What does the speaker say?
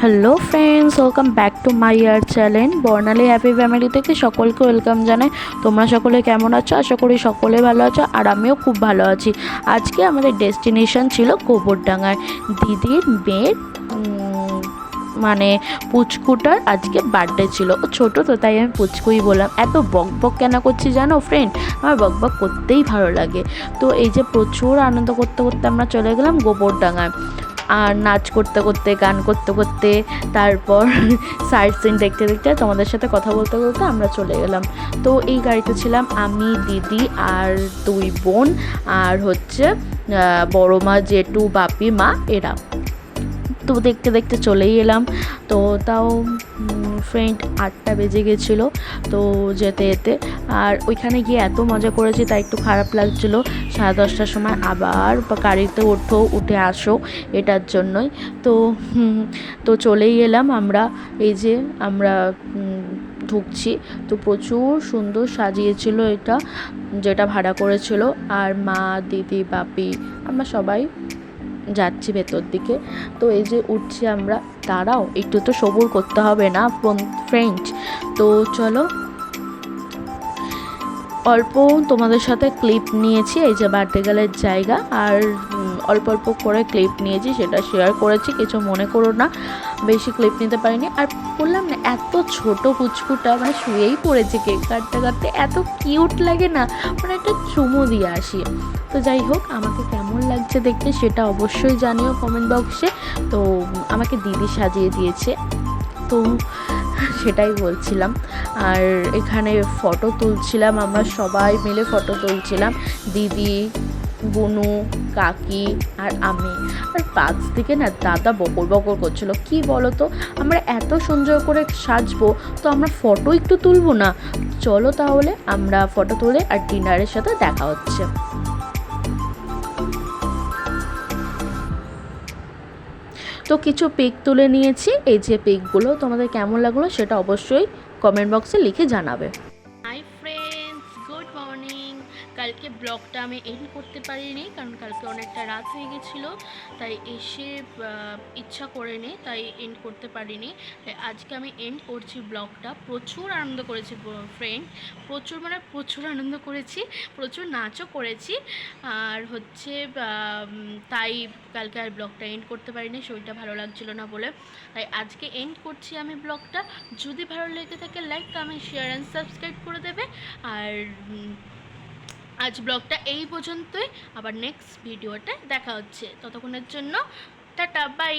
Hello friends, welcome back to my year channel Barnali happy family থেকে সকলকে welcome জানাই। তোমরা সকলে কেমন আছো? আশা করি সকলে ভালো আছো, আর আমিও খুব ভালো আছি। আজকে আমাদের ডেস্টিনেশন ছিল গোবরডাঙ্গায়। দিদির মেয়ের মানে পুচকুটার আজকে বার্থডে ছিল। ও ছোটো তো, তাই আমি পুচকুই বললাম। এত বক বক কেন করছি জানো ফ্রেন্ড? আমার বক বক করতেই ভালো লাগে। তো এই যে প্রচুর আনন্দ করতে করতে আমরা চলে গেলাম গোবরডাঙ্গায়। আর নাচ করতে করতে, গান করতে করতে, তারপর সাইট সিন দেখতে দেখতে, তোমাদের সাথে কথা বলতে বলতে আমরা চলে গেলাম। তো এই গাড়িতে ছিলাম আমি, দিদি আর দুই বোন, আর হচ্ছে বড় মা, জেঠু, বাপি, মা, এরা। তো দেখতে দেখতে চলেই এলাম। তো তাও ফ্রেন্ড 8টা বেজে গেছিলো তো যেতে যেতে। আর ওইখানে গিয়ে এত মজা করেছি, তাই একটু খারাপ লাগছিলো 10:30টার সময় আবার গাড়িতে উঠে আসো, এটার জন্যই। তো তো চলেই এলাম আমরা। এই যে আমরা ঢুকছি। তো প্রচুর সুন্দর সাজিয়েছিল এটা, যেটা ভাড়া করেছিল। আর মা, দিদি, বাপি, আমরা সবাই যাচ্ছি ভেতর দিকে। তো এই যে উঠছি আমরা। দাঁড়াও, একটু তো সবুর করতে হবে না ফ্রেন্ড? তো চলো, অল্প তোমাদের সাথে ক্লিপ নিয়েছি, এই যে বার্থডে গার্লের জায়গা, আর অল্প অল্প করে ক্লিপ নিয়েছি, সেটা শেয়ার করেছি, কিছু মনে করো না। বেশি ক্লিপ নিতে পারিনি। আর বললাম না, এত ছোট পুচকুটা মানে শুয়েই পড়েছে কেক কাটতে কাটতে, এত কিউট লাগে না, মানে একটা চুমু দিয়ে আসি। তো যাই হোক, আমাকে কেমন লাগছে দেখতে সেটা অবশ্যই জানিও কমেন্ট বক্সে। তো আমাকে দিদি সাজিয়ে দিয়েছে, তো সেটাই বলছিলাম। আর এখানে ফটো তুলছিলাম, আমরা সবাই মিলে ফটো তুলছিলাম, দিদি, বুনু, কাকি আর আমি। আর পাশ থেকে না দাদা বকর বকর করছিলো, কি বলো তো, আমরা এত সুন্দর করে সাজবো, তো আমরা ফটো একটু তুলবো না? চলো তাহলে আমরা ফটো তুলে আর ডিনারের সাথে দেখা হচ্ছে। তো কিছু পিক তুলে নিয়েছি, এই যে পিকগুলো তোমাদের কেমন লাগলো সেটা অবশ্যই কমেন্ট বক্সে লিখে জানাবে। Hi friends, good morning. কালকে ব্লগটা আমি এন্ড করতে পারিনি, কারণ কালকে অনেকটা রাত হয়ে গেছিলো, তাই এসে ইচ্ছা করে নি, তাই এন্ড করতে পারিনি। তাই আজকে আমি এন্ড করছি ব্লগটা। প্রচুর আনন্দ করেছি ফ্রেন্ড, প্রচুর মানে প্রচুর আনন্দ করেছি, প্রচুর নাচও করেছি। আর হচ্ছে তাই কালকে আর ব্লগটা এন্ড করতে পারিনি, শরীরটা ভালো লাগছিলো না বলে। তাই আজকে এন্ড করছি আমি ব্লগটা। যদি ভালো লেগে থাকে like, comment, share and subscribe করে দেবে। আর আজ ব্লগটা এই পর্যন্তই, আবার নেক্সট ভিডিওতে দেখা হচ্ছে। ততক্ষণের জন্য টাটা, বাই।